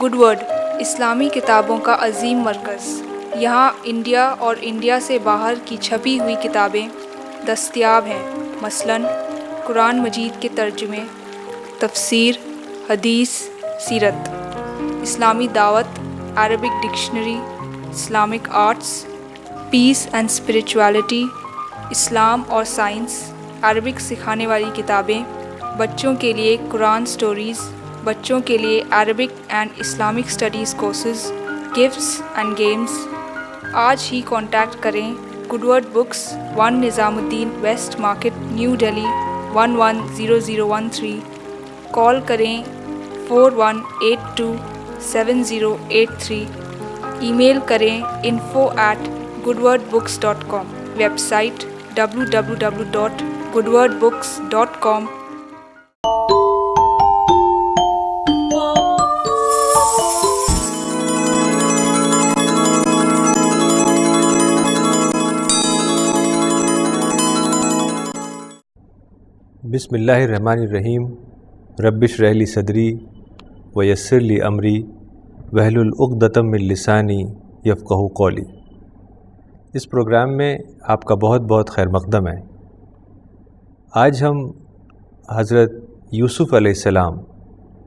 Good word اسلامی کتابوں کا عظیم مرکز۔ یہاں انڈیا اور انڈیا سے باہر کی چھپی ہوئی کتابیں دستیاب ہیں، مثلاً قرآن مجید کے ترجمے، تفسیر، حدیث، سیرت، اسلامی دعوت، Arabic dictionary, Islamic arts, peace and spirituality, اسلام اور سائنس، عربک سکھانے والی کتابیں، بچوں کے لیے قرآن سٹوریز، بچوں کے لیے Arabic and Islamic studies courses, gifts and games. آج ہی کانٹیکٹ کریں good word books, 1 Nizamuddin west market, new Delhi 110013۔ Call کریں 41827083۔ ای میل کریں info@goodwordbooks.com۔ Website www.goodwordbooks.com۔ بسم اللہ الرحمن الرحیم۔ رب اشرح لی صدری ویسر لی امری واحلل عقدۃ من لسانی یفقہوا قولی۔ اس پروگرام میں آپ کا بہت بہت خیر مقدم ہے۔ آج ہم حضرت یوسف علیہ السلام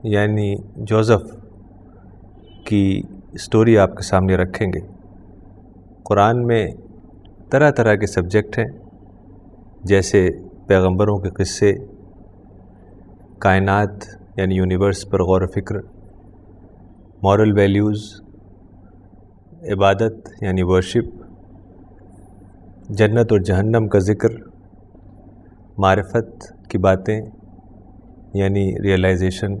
یعنی جوزف کی سٹوری آپ کے سامنے رکھیں گے۔ قرآن میں طرح طرح کے سبجیکٹ ہیں، جیسے پیغمبروں کے قصے، کائنات یعنی یونیورس پر غور و فکر، مورل ویلیوز، عبادت یعنی ورشپ، جنت اور جہنم کا ذکر، معرفت کی باتیں یعنی ریئلائزیشن،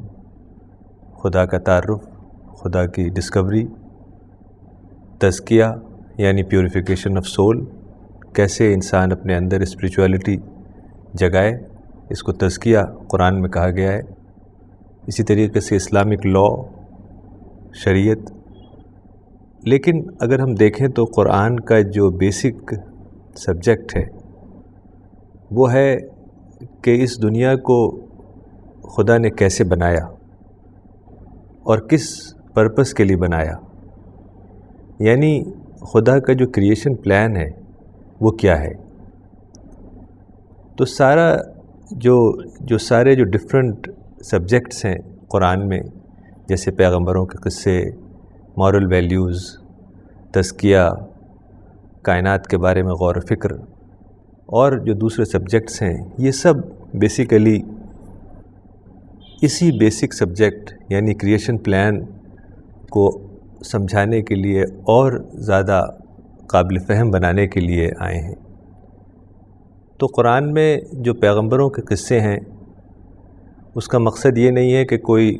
خدا کا تعارف، خدا کی ڈسکوری، تزکیہ یعنی پیوریفیکیشن آف سول، کیسے انسان اپنے اندر اسپریچویلٹی جگائے، اس کو تزکیہ قرآن میں کہا گیا ہے۔ اسی طریقے سے اسلامک لاء، شریعت۔ لیکن اگر ہم دیکھیں تو قرآن کا جو بیسک سبجیکٹ ہے وہ ہے کہ اس دنیا کو خدا نے کیسے بنایا اور کس پرپس کے لیے بنایا، یعنی خدا کا جو کریشن پلان ہے وہ کیا ہے۔ تو سارے جو ڈفرینٹ سبجیکٹس ہیں قرآن میں، جیسے پیغمبروں کے قصے، مورل ویلیوز، تزکیہ، کائنات کے بارے میں غور و فکر، اور جو دوسرے سبجیکٹس ہیں، یہ سب بیسیکلی اسی بیسک سبجیکٹ یعنی کریشن پلان کو سمجھانے کے لیے اور زیادہ قابل فہم بنانے کے لیے آئے ہیں۔ تو قرآن میں جو پیغمبروں کے قصے ہیں، اس کا مقصد یہ نہیں ہے کہ کوئی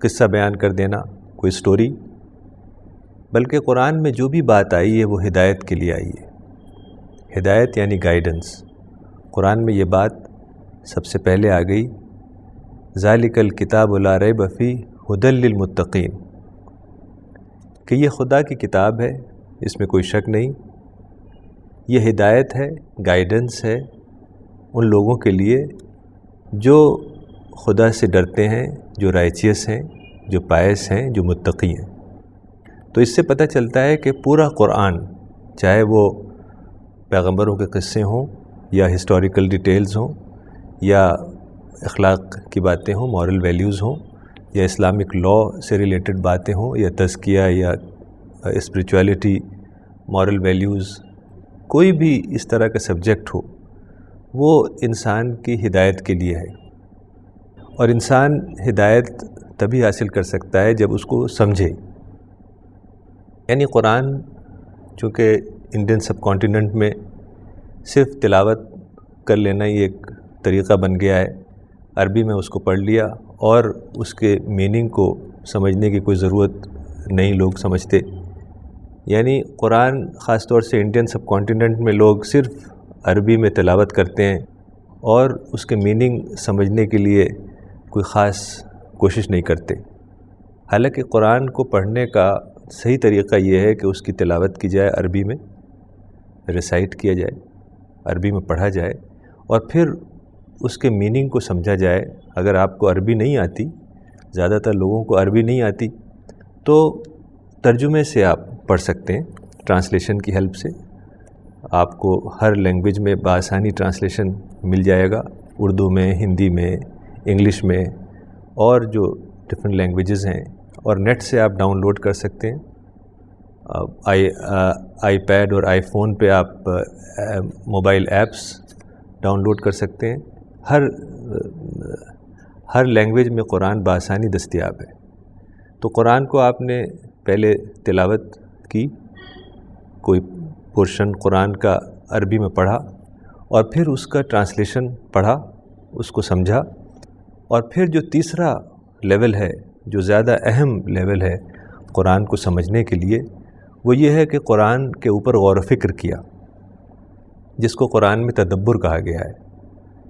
قصہ بیان کر دینا، کوئی سٹوری، بلکہ قرآن میں جو بھی بات آئی ہے وہ ہدایت کے لیے آئی ہے۔ ہدایت یعنی گائیڈنس۔ قرآن میں یہ بات سب سے پہلے آ گئی، ذالک الکتاب لا ریب فیہ ھدی للمتقین، کہ یہ خدا کی کتاب ہے، اس میں کوئی شک نہیں، یہ ہدایت ہے، گائیڈنس ہے ان لوگوں کے لیے جو خدا سے ڈرتے ہیں، جو رائچیس ہیں، جو پائس ہیں، جو متقی ہیں۔ تو اس سے پتہ چلتا ہے کہ پورا قرآن، چاہے وہ پیغمبروں کے قصے ہوں یا ہسٹوریکل ڈیٹیلز ہوں یا اخلاق کی باتیں ہوں، مورل ویلیوز ہوں، یا اسلامک لاء سے ریلیٹڈ باتیں ہوں، یا تزکیہ یا اسپریچویلٹی، مورل ویلیوز، کوئی بھی اس طرح کا سبجیکٹ ہو، وہ انسان کی ہدایت کے لیے ہے۔ اور انسان ہدایت تبھی حاصل کر سکتا ہے جب اس کو سمجھے۔ یعنی قرآن چونکہ انڈین سب کانٹیننٹ میں صرف تلاوت کر لینا ہی ایک طریقہ بن گیا ہے، عربی میں اس کو پڑھ لیا اور اس کے میننگ کو سمجھنے کی کوئی ضرورت نہیں لوگ سمجھتے۔ یعنی قرآن خاص طور سے انڈین سب کانٹیننٹ میں لوگ صرف عربی میں تلاوت کرتے ہیں اور اس کے میننگ سمجھنے کے لیے کوئی خاص کوشش نہیں کرتے۔ حالانکہ قرآن کو پڑھنے کا صحیح طریقہ یہ ہے کہ اس کی تلاوت کی جائے، عربی میں ریسائٹ کیا جائے، عربی میں پڑھا جائے، اور پھر اس کے میننگ کو سمجھا جائے۔ اگر آپ کو عربی نہیں آتی، زیادہ تر لوگوں کو عربی نہیں آتی، تو ترجمے سے آپ پڑھ سکتے ہیں، ٹرانسلیشن کی ہیلپ سے آپ کو ہر لینگویج میں بآسانی ٹرانسلیشن مل جائے گا، اردو میں، ہندی میں، انگلش میں اور جو ڈفرینٹ لینگویجز ہیں، اور نیٹ سے آپ ڈاؤن لوڈ کر سکتے ہیں۔ آئی پیڈ اور آئی فون پہ آپ موبائل ایپس ڈاؤن لوڈ کر سکتے ہیں۔ ہر لینگویج میں قرآن بآسانی دستیاب ہے۔ تو قرآن کو آپ نے پہلے تلاوت کی، کوئی پورشن قرآن کا عربی میں پڑھا، اور پھر اس کا ٹرانسلیشن پڑھا، اس کو سمجھا، اور پھر جو تیسرا لیول ہے، جو زیادہ اہم لیول ہے قرآن کو سمجھنے کے لیے، وہ یہ ہے کہ قرآن کے اوپر غور و فکر کیا، جس کو قرآن میں تدبر کہا گیا ہے،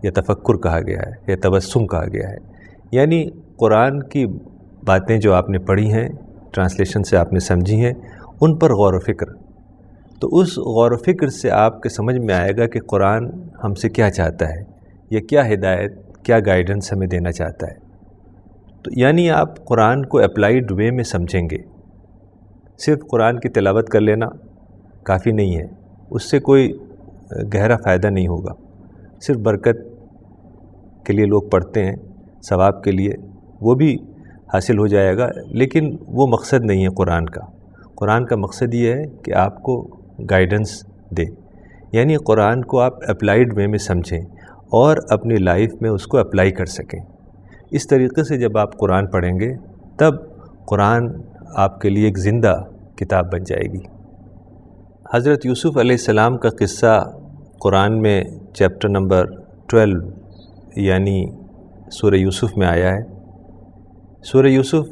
یا تفکر کہا گیا ہے، یا تبسم کہا گیا ہے۔ یعنی قرآن کی باتیں جو آپ نے پڑھی ہیں، ٹرانسلیشن سے آپ نے سمجھی ہیں، ان پر غور و فکر۔ تو اس غور و فکر سے آپ کے سمجھ میں آئے گا کہ قرآن ہم سے کیا چاہتا ہے، یا کیا ہدایت، کیا گائیڈنس ہمیں دینا چاہتا ہے۔ تو یعنی آپ قرآن کو اپلائیڈ وے میں سمجھیں گے۔ صرف قرآن کی تلاوت کر لینا کافی نہیں ہے، اس سے کوئی گہرا فائدہ نہیں ہوگا۔ صرف برکت کے لیے لوگ پڑھتے ہیں، ثواب کے لیے، وہ بھی حاصل ہو جائے گا، لیکن وہ مقصد نہیں ہے قرآن کا۔ قرآن کا مقصد یہ ہے کہ آپ کو گائیڈنس دے، یعنی قرآن کو آپ اپلائیڈ وے میں سمجھیں اور اپنی لائف میں اس کو اپلائی کر سکیں۔ اس طریقے سے جب آپ قرآن پڑھیں گے، تب قرآن آپ کے لیے ایک زندہ کتاب بن جائے گی۔ حضرت یوسف علیہ السلام کا قصہ قرآن میں چیپٹر نمبر 12 یعنی سورہ یوسف میں آیا ہے۔ سورہ یوسف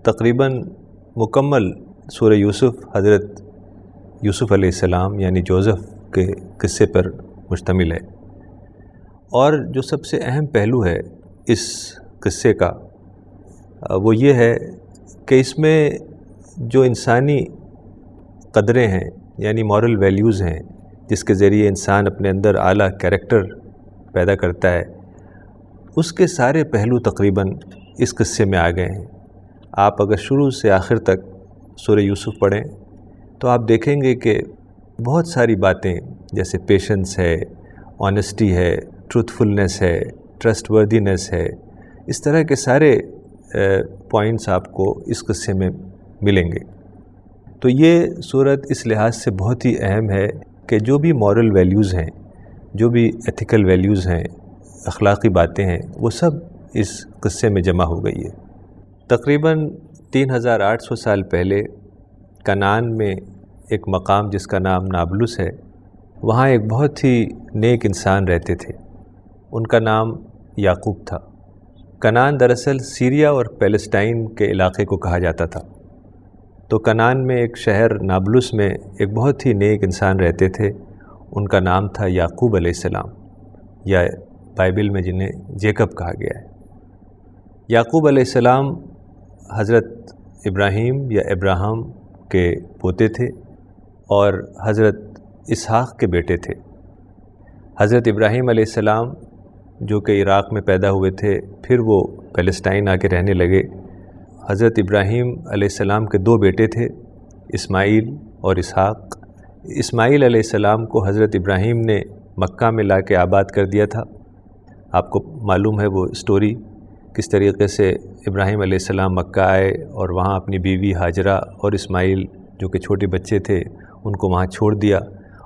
تقریباً مکمل سورہ یوسف حضرت یوسف علیہ السلام یعنی جوزف کے قصے پر مشتمل ہے، اور جو سب سے اہم پہلو ہے اس قصے کا وہ یہ ہے کہ اس میں جو انسانی قدریں ہیں، یعنی مورل ویلیوز ہیں، جس کے ذریعے انسان اپنے اندر اعلیٰ کیریکٹر پیدا کرتا ہے، اس کے سارے پہلو تقریباً اس قصے میں آ گئے ہیں۔ آپ اگر شروع سے آخر تک سورہ یوسف پڑھیں تو آپ دیکھیں گے کہ بہت ساری باتیں، جیسے پیشنس ہے، آنیسٹی ہے، ٹروتھفلنس ہے، ٹرسٹ وردینس ہے، اس طرح کے سارے پوائنٹس آپ کو اس قصے میں ملیں گے۔ تو یہ صورت اس لحاظ سے بہت ہی اہم ہے کہ جو بھی مورل ویلیوز ہیں، جو بھی ایتھیکل ویلیوز ہیں، اخلاقی باتیں ہیں، وہ سب اس قصے میں جمع ہو گئی ہے۔ تقریباً 3800 سال پہلے کنعان میں ایک مقام جس کا نام نابلس ہے، وہاں ایک بہت ہی نیک انسان رہتے تھے، ان کا نام یعقوب تھا۔ کنعان دراصل سیریا اور پیلسٹائن کے علاقے کو کہا جاتا تھا۔ تو کنعان میں ایک شہر نابلس میں ایک بہت ہی نیک انسان رہتے تھے، ان کا نام تھا یعقوب علیہ السلام، یا بائبل میں جنہیں جیکب کہا گیا ہے۔ یعقوب علیہ السلام حضرت ابراہیم یا ابراہم کے پوتے تھے اور حضرت اسحاق کے بیٹے تھے۔ حضرت ابراہیم علیہ السلام جو کہ عراق میں پیدا ہوئے تھے، پھر وہ پیلسٹائن آ کے رہنے لگے۔ حضرت ابراہیم علیہ السلام کے 2 بیٹے تھے، اسماعیل اور اسحاق۔ اسماعیل علیہ السلام کو حضرت ابراہیم نے مکہ میں لا کے آباد کر دیا تھا۔ آپ کو معلوم ہے وہ اسٹوری، کس طریقے سے ابراہیم علیہ السلام مکہ آئے اور وہاں اپنی بیوی ہاجرہ اور اسماعیل جو کہ چھوٹے بچے تھے ان کو وہاں چھوڑ دیا،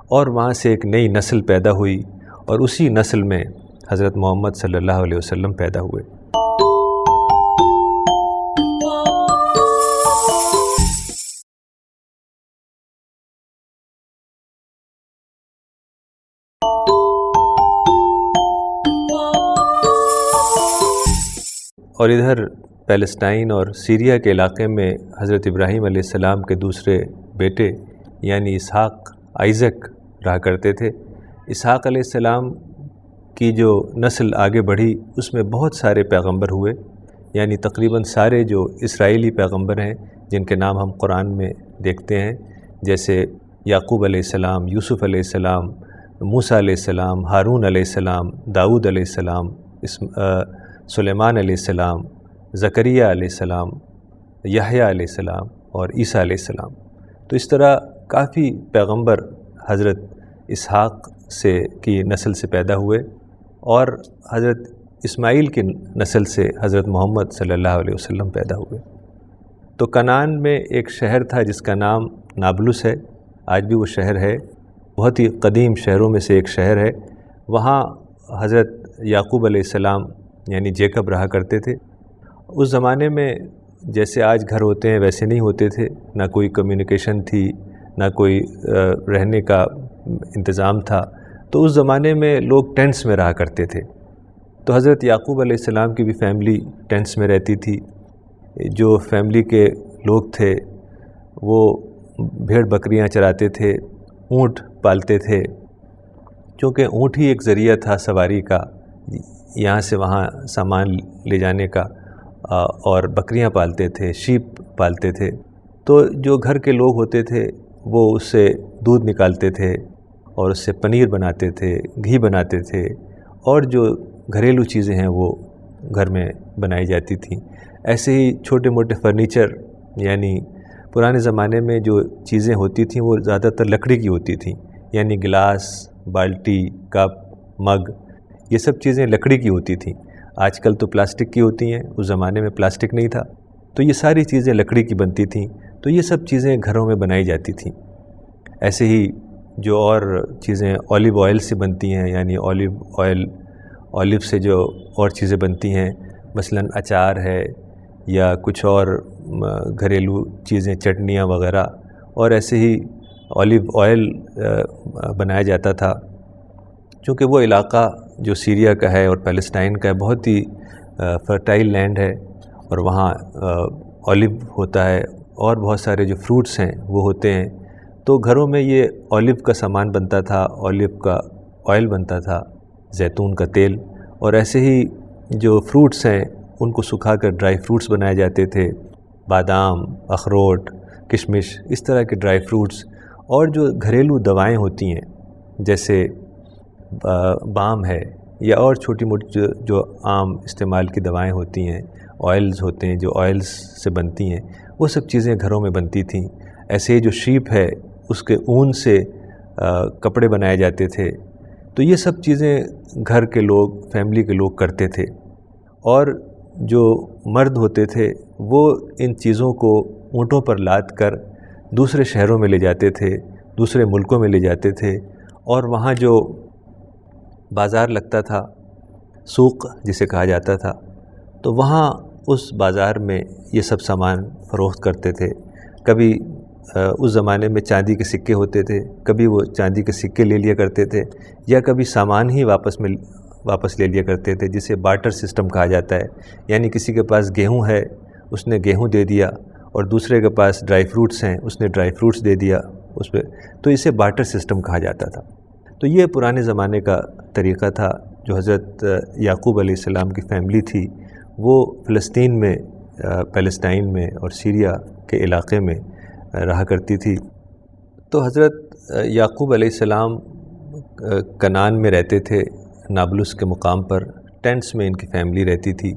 اور وہاں سے ایک نئی نسل پیدا ہوئی، اور اسی نسل میں حضرت محمد صلی اللہ علیہ وسلم پیدا ہوئے۔ اور ادھر پیلسٹائن اور سیریا کے علاقے میں حضرت ابراہیم علیہ السلام کے دوسرے بیٹے یعنی اسحاق، آئزک رہا کرتے تھے۔ اسحاق علیہ السلام کی جو نسل آگے بڑھی اس میں بہت سارے پیغمبر ہوئے، یعنی تقریباً سارے جو اسرائیلی پیغمبر ہیں جن کے نام ہم قرآن میں دیکھتے ہیں، جیسے یعقوب علیہ السلام، یوسف علیہ السلام، موسیٰ علیہ السلام، ہارون علیہ السلام، داؤد علیہ السلام، سلیمان علیہ السلام، زکریا علیہ السلام، یحییٰ علیہ السلام اور عیسیٰ علیہ السلام۔ تو اس طرح کافی پیغمبر حضرت اسحاق کی نسل سے پیدا ہوئے، اور حضرت اسماعیل کی نسل سے حضرت محمد صلی اللہ علیہ وسلم پیدا ہوئے۔ تو کنعان میں ایک شہر تھا جس کا نام نابلس ہے، آج بھی وہ شہر ہے، بہت ہی قدیم شہروں میں سے ایک شہر ہے۔ وہاں حضرت یعقوب علیہ السلام یعنی جیکب رہا کرتے تھے۔ اس زمانے میں جیسے آج گھر ہوتے ہیں ویسے نہیں ہوتے تھے، نہ کوئی کمیونیکیشن تھی، نہ کوئی رہنے کا انتظام تھا، تو اس زمانے میں لوگ ٹینٹس میں رہا کرتے تھے۔ تو حضرت یعقوب علیہ السلام کی بھی فیملی ٹینٹس میں رہتی تھی۔ جو فیملی کے لوگ تھے وہ بھیڑ بکریاں چراتے تھے، اونٹ پالتے تھے، چونکہ اونٹ ہی ایک ذریعہ تھا سواری کا، یہاں سے وہاں سامان لے جانے کا، اور بکریاں پالتے تھے، شیپ پالتے تھے۔ تو جو گھر کے لوگ ہوتے تھے وہ اس سے دودھ نکالتے تھے اور اس سے پنیر بناتے تھے، گھی بناتے تھے، اور جو گھریلو چیزیں ہیں وہ گھر میں بنائی جاتی تھیں۔ ایسے ہی چھوٹے موٹے فرنیچر، یعنی پرانے زمانے میں جو چیزیں ہوتی تھیں وہ زیادہ تر لکڑی کی ہوتی تھیں، یعنی گلاس، بالٹی، کپ، مگ، یہ سب چیزیں لکڑی کی ہوتی تھیں۔ آج کل تو پلاسٹک کی ہوتی ہیں، اس زمانے میں پلاسٹک نہیں تھا، تو یہ ساری چیزیں لکڑی کی بنتی تھیں، تو یہ سب چیزیں گھروں میں بنائی جاتی تھیں۔ ایسے ہی جو اور چیزیں اولیو آئل سے بنتی ہیں، یعنی اولیو سے جو اور چیزیں بنتی ہیں، مثلاً اچار ہے یا کچھ اور گھریلو چیزیں، چٹنیاں وغیرہ، اور ایسے ہی اولیو آئل بنایا جاتا تھا۔ چونکہ وہ علاقہ جو سیریا کا ہے اور پیلسٹائن کا ہے بہت ہی فرٹائل لینڈ ہے، اور وہاں اولیو ہوتا ہے اور بہت سارے جو فروٹس ہیں وہ ہوتے ہیں، تو گھروں میں یہ اولیو کا سامان بنتا تھا، اولیو کا آئل بنتا تھا، زیتون کا تیل، اور ایسے ہی جو فروٹس ہیں ان کو سکھا کر ڈرائی فروٹس بنائے جاتے تھے، بادام، اخروٹ، کشمش، اس طرح کے ڈرائی فروٹس۔ اور جو گھریلو دوائیں ہوتی ہیں جیسے بام ہے یا اور چھوٹی موٹی جو عام استعمال کی دوائیں ہوتی ہیں، آئلز ہوتے ہیں جو آئلز سے بنتی ہیں، وہ سب چیزیں گھروں میں بنتی تھیں۔ ایسے ہی جو شیپ ہے اس کے اون سے کپڑے بنائے جاتے تھے۔ تو یہ سب چیزیں گھر کے لوگ، فیملی کے لوگ کرتے تھے، اور جو مرد ہوتے تھے وہ ان چیزوں کو اونٹوں پر لاد کر دوسرے شہروں میں لے جاتے تھے، دوسرے ملکوں میں لے جاتے تھے، اور وہاں جو بازار لگتا تھا، سوق جسے کہا جاتا تھا، تو وہاں اس بازار میں یہ سب سامان فروخت کرتے تھے۔ کبھی اس زمانے میں چاندی کے سکے ہوتے تھے، کبھی وہ چاندی کے سکے لے لیا کرتے تھے، یا کبھی سامان ہی واپس لے لیا کرتے تھے، جسے بارٹر سسٹم کہا جاتا ہے۔ یعنی کسی کے پاس گیہوں ہے، اس نے گیہوں دے دیا، اور دوسرے کے پاس ڈرائی فروٹس ہیں، اس نے ڈرائی فروٹس دے دیا اس پہ، تو اسے بارٹر سسٹم کہا جاتا تھا۔ تو یہ پرانے زمانے کا طریقہ تھا۔ جو حضرت یعقوب علیہ السلام کی فیملی تھی وہ فلسطین میں، پیلسٹائن میں اور سیریا کے علاقے میں رہا کرتی تھی۔ تو حضرت یعقوب علیہ السلام کنعان میں رہتے تھے، نابلس کے مقام پر، ٹینٹس میں ان کی فیملی رہتی تھی۔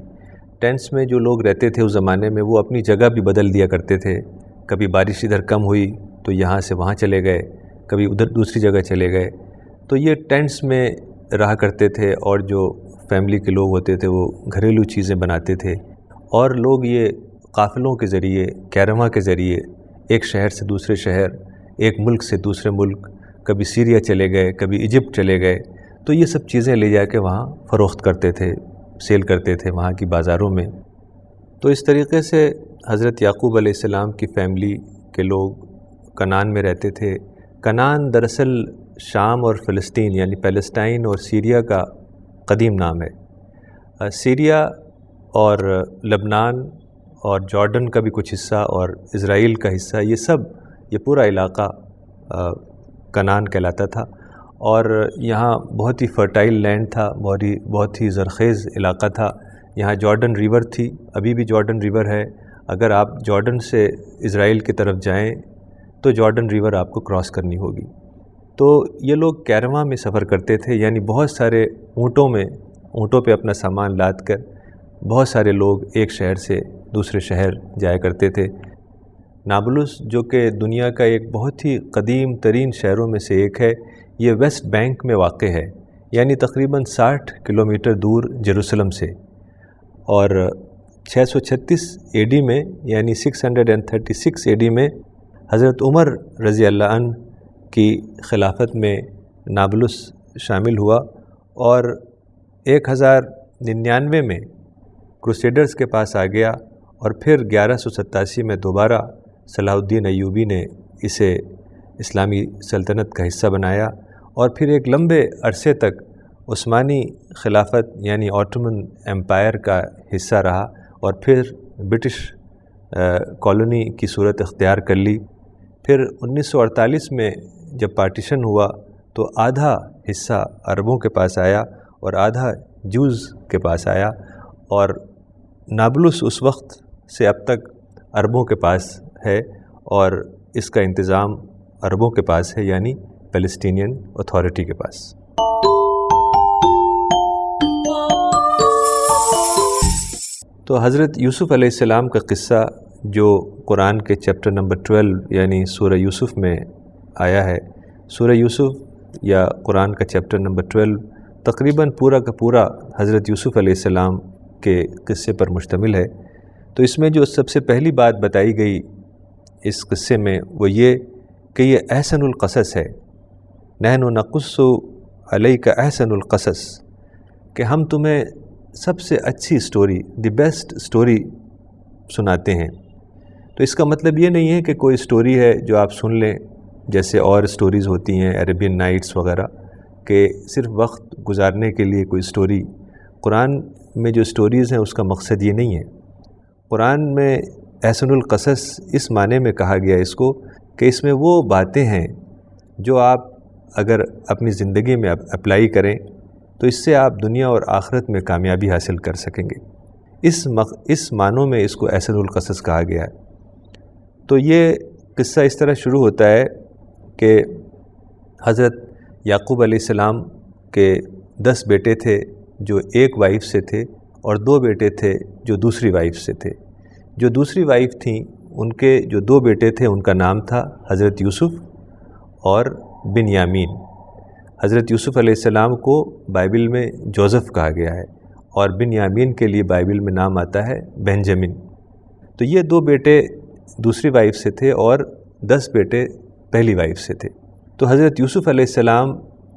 ٹینٹس میں جو لوگ رہتے تھے اس زمانے میں وہ اپنی جگہ بھی بدل دیا کرتے تھے، کبھی بارش ادھر کم ہوئی تو یہاں سے وہاں چلے گئے، کبھی ادھر دوسری جگہ چلے گئے۔ تو یہ ٹینٹس میں رہا کرتے تھے، اور جو فیملی کے لوگ ہوتے تھے وہ گھریلو چیزیں بناتے تھے، اور لوگ یہ قافلوں کے ذریعے، کیرواں کے ذریعے ایک شہر سے دوسرے شہر، ایک ملک سے دوسرے ملک، کبھی سیریا چلے گئے، کبھی ایجپٹ چلے گئے، تو یہ سب چیزیں لے جا کے وہاں فروخت کرتے تھے، سیل کرتے تھے وہاں کی بازاروں میں۔ تو اس طریقے سے حضرت یعقوب علیہ السلام کی فیملی کے لوگ کنعان میں رہتے تھے۔ کنعان دراصل شام اور فلسطین یعنی پیلسٹائن اور سیریا کا قدیم نام ہے۔ سیریا اور لبنان اور جارڈن کا بھی کچھ حصہ اور اسرائیل کا حصہ، یہ پورا علاقہ کنعان کہلاتا تھا، اور یہاں بہت ہی فرٹائل لینڈ تھا، بہت ہی زرخیز علاقہ تھا۔ یہاں جارڈن ریور تھی، ابھی بھی جارڈن ریور ہے۔ اگر آپ جارڈن سے اسرائیل کی طرف جائیں تو جارڈن ریور آپ کو کراس کرنی ہوگی۔ تو یہ لوگ کیرواں میں سفر کرتے تھے، یعنی بہت سارے اونٹوں پہ اپنا سامان لاد کر بہت سارے لوگ ایک شہر سے دوسرے شہر جایا کرتے تھے۔ نابلس جو کہ دنیا کا ایک بہت ہی قدیم ترین شہروں میں سے ایک ہے، یہ ویسٹ بینک میں واقع ہے، یعنی تقریباً 60 کلومیٹر دور جیروسلم سے، اور 636 اے ڈی میں یعنی 636 اے ڈی میں حضرت عمر رضی اللہ عنہ کی خلافت میں نابلس شامل ہوا، اور 1099 میں کروسیڈرز کے پاس آ گیا، اور پھر 1187 میں دوبارہ صلاح الدین ایوبی نے اسے اسلامی سلطنت کا حصہ بنایا، اور پھر ایک لمبے عرصے تک عثمانی خلافت یعنی آٹومن ایمپائر کا حصہ رہا، اور پھر برٹش کالونی کی صورت اختیار کر لی۔ پھر 1948 میں جب پارٹیشن ہوا تو آدھا حصہ عربوں کے پاس آیا اور آدھا جوز کے پاس آیا، اور نابلس اس وقت سے اب تک عربوں کے پاس ہے، اور اس کا انتظام عربوں کے پاس ہے، یعنی پیلسٹینین اتھارٹی کے پاس۔ تو حضرت یوسف علیہ السلام کا قصہ جو قرآن کے چیپٹر نمبر 12 یعنی سورہ یوسف میں آیا ہے، سورہ یوسف یا قرآن کا چیپٹر نمبر 12 تقریباً پورا کا پورا حضرت یوسف علیہ السلام کے قصے پر مشتمل ہے۔ تو اس میں جو سب سے پہلی بات بتائی گئی اس قصے میں وہ یہ کہ یہ احسن القصص ہے، نحن نقص علیک احسن القصص، کہ ہم تمہیں سب سے اچھی سٹوری، دی بیسٹ سٹوری سناتے ہیں۔ تو اس کا مطلب یہ نہیں ہے کہ کوئی سٹوری ہے جو آپ سن لیں جیسے اور سٹوریز ہوتی ہیں عربین نائٹس وغیرہ، کہ صرف وقت گزارنے کے لیے کوئی سٹوری۔ قرآن میں جو سٹوریز ہیں اس کا مقصد یہ نہیں ہے۔ قرآن میں احسن القصص اس معنی میں کہا گیا اس کو کہ اس میں وہ باتیں ہیں جو آپ اگر اپنی زندگی میں اپلائی کریں تو اس سے آپ دنیا اور آخرت میں کامیابی حاصل کر سکیں گے۔ اس معنوں میں اس کو احسن القصص کہا گیا ہے۔ تو یہ قصہ اس طرح شروع ہوتا ہے کہ حضرت یعقوب علیہ السلام کے 10 بیٹے تھے جو ایک وائف سے تھے، اور 2 بیٹے تھے جو دوسری وائف سے تھے۔ جو دوسری وائف تھیں ان کے جو 2 بیٹے تھے ان کا نام تھا حضرت یوسف اور بنیامین۔ حضرت یوسف علیہ السلام کو بائبل میں جوزف کہا گیا ہے، اور بنیامین کے لیے بائبل میں نام آتا ہے بنجمن۔ تو یہ 2 بیٹے دوسری وائف سے تھے اور 10 بیٹے پہلی وائف سے تھے۔ تو حضرت یوسف علیہ السلام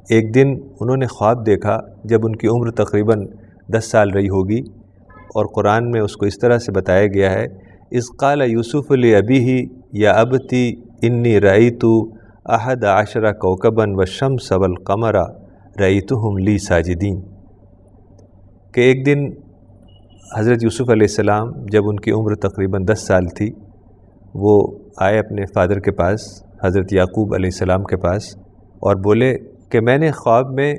ایک دن انہوں نے خواب دیکھا جب ان کی عمر تقریباً 10 سال رہی ہوگی، اور قرآن میں اس کو اس طرح سے بتایا گیا ہے، اذ قال یوسف لأبیہ یا ابتی انی رأیت 11 کوكبا والشمس والقمر رأیتہم لی ساجدین، کہ ایک دن حضرت یوسف علیہ السلام جب ان کی عمر تقریباً 10 سال تھی، وہ آئے اپنے فادر کے پاس حضرت یعقوب علیہ السلام کے پاس اور بولے کہ میں نے خواب میں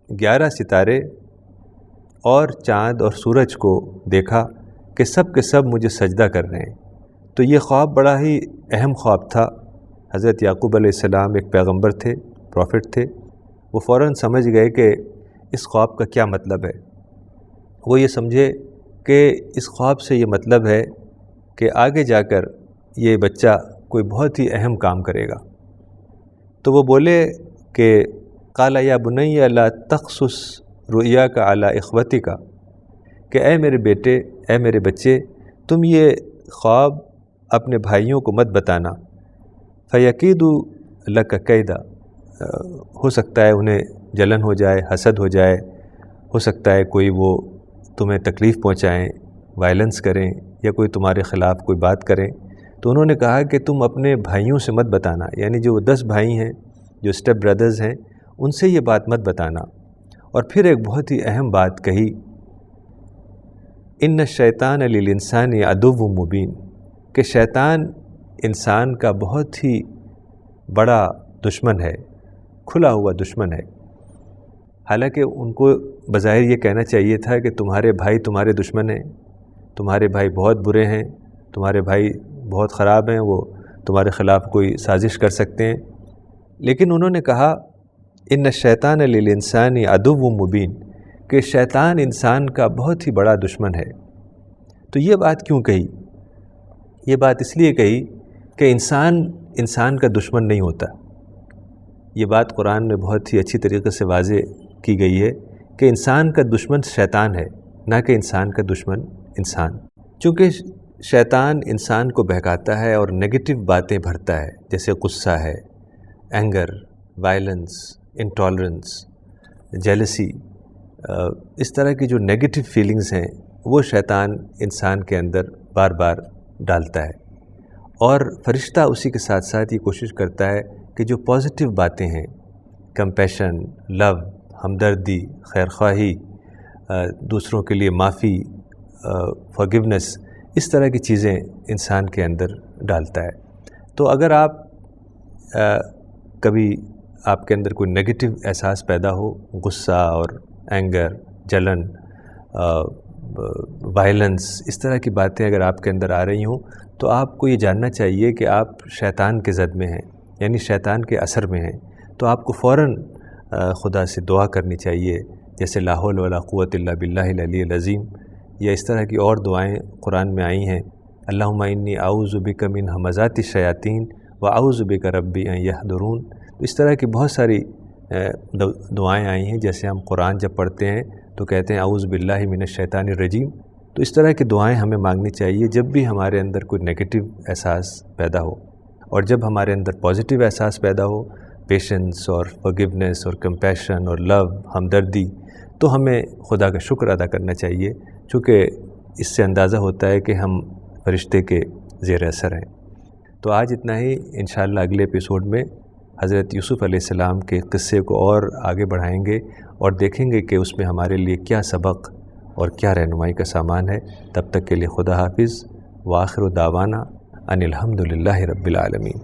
11 ستارے اور چاند اور سورج کو دیکھا کہ سب کے سب مجھے سجدہ کر رہے ہیں۔ تو یہ خواب بڑا ہی اہم خواب تھا۔ حضرت یعقوب علیہ السلام ایک پیغمبر تھے، پروفٹ تھے، وہ فوراً سمجھ گئے کہ اس خواب کا کیا مطلب ہے۔ وہ یہ سمجھے کہ اس خواب سے یہ مطلب ہے کہ آگے جا کر یہ بچہ کوئی بہت ہی اہم کام کرے گا۔ تو وہ بولے کہ قال یا بنی لا تقصص رؤیاک علی اخوتک، کہ اے میرے بیٹے، اے میرے بچے، تم یہ خواب اپنے بھائیوں کو مت بتانا، فیکیدوا لک کیدا، ہو سکتا ہے انہیں جلن ہو جائے، حسد ہو جائے، ہو سکتا ہے کوئی وہ تمہیں تکلیف پہنچائیں، وائلنس کریں، یا کوئی تمہارے خلاف کوئی بات کریں۔ تو انہوں نے کہا کہ تم اپنے بھائیوں سے مت بتانا، یعنی جو 10 بھائی ہیں جو اسٹیپ بردرز ہیں ان سے یہ بات مت بتانا۔ اور پھر ایک بہت ہی اہم بات کہی، ان الشیطان للانسان عدو مبین، کہ شیطان انسان کا بہت ہی بڑا دشمن ہے، کھلا ہوا دشمن ہے۔ حالانکہ ان کو بظاہر یہ کہنا چاہیے تھا کہ تمہارے بھائی تمہارے دشمن ہیں، تمہارے بھائی بہت برے ہیں، تمہارے بھائی بہت خراب ہیں، وہ تمہارے خلاف کوئی سازش کر سکتے ہیں، لیکن انہوں نے کہا ان الشیطان للانسان عدو مبین، کہ شیطان انسان کا بہت ہی بڑا دشمن ہے۔ تو یہ بات کیوں کہی؟ یہ بات اس لیے کہی کہ انسان کا دشمن نہیں ہوتا. یہ بات قرآن میں بہت ہی اچھی طریقے سے واضح کی گئی ہے کہ انسان کا دشمن شیطان ہے، نہ کہ انسان کا دشمن انسان. چونکہ شیطان انسان کو بہکاتا ہے اور نگیٹو باتیں بھرتا ہے، جیسے غصہ ہے، اینگر، وائلنس، انٹالرنس، جیلسی، اس طرح کی جو نگیٹو فیلنگز ہیں وہ شیطان انسان کے اندر بار بار ڈالتا ہے. اور فرشتہ اسی کے ساتھ ساتھ یہ کوشش کرتا ہے کہ جو پازیٹیو باتیں ہیں، کمپیشن، لو، ہمدردی، خیرخواہی، دوسروں کے لیے معافی، فارگیونیس، اس طرح کی چیزیں انسان کے اندر ڈالتا ہے. تو اگر آپ کبھی آپ کے اندر کوئی نگیٹو احساس پیدا ہو، غصہ اور اینگر، جلن، وائلنس، اس طرح کی باتیں اگر آپ کے اندر آ رہی ہوں، تو آپ کو یہ جاننا چاہیے کہ آپ شیطان کے زد میں ہیں، یعنی شیطان کے اثر میں ہیں. تو آپ کو فوراً خدا سے دعا کرنی چاہیے، جیسے لا حول ولا قوت الا باللہ العلی العظیم، یا اس طرح کی اور دعائیں قرآن میں آئی ہیں. اللہم انی اعوذ بک من ہمزات الشیاطین واعوذ بک ربی ان یحضرون. اس طرح کی بہت ساری دعائیں آئی ہیں. جیسے ہم قرآن جب پڑھتے ہیں تو کہتے ہیں اعوذ باللہ من الشیطان الرجیم. تو اس طرح کی دعائیں ہمیں مانگنی چاہیے جب بھی ہمارے اندر کوئی نگیٹو احساس پیدا ہو. اور جب ہمارے اندر پازیٹیو احساس پیدا ہو، پیشنس اور فارگیونیس اور کمپیشن اور لو، ہمدردی، تو ہمیں خدا کا شکر ادا کرنا چاہیے، چونکہ اس سے اندازہ ہوتا ہے کہ ہم فرشتے کے زیر اثر ہیں. تو آج اتنا ہی. انشاءاللہ اگلے ایپیسوڈ میں حضرت یوسف علیہ السلام کے قصے کو اور آگے بڑھائیں گے اور دیکھیں گے کہ اس میں ہمارے لیے کیا سبق اور کیا رہنمائی کا سامان ہے. تب تک کے لیے خدا حافظ. وآخر دعوانا ان الحمد للہ رب العالمین.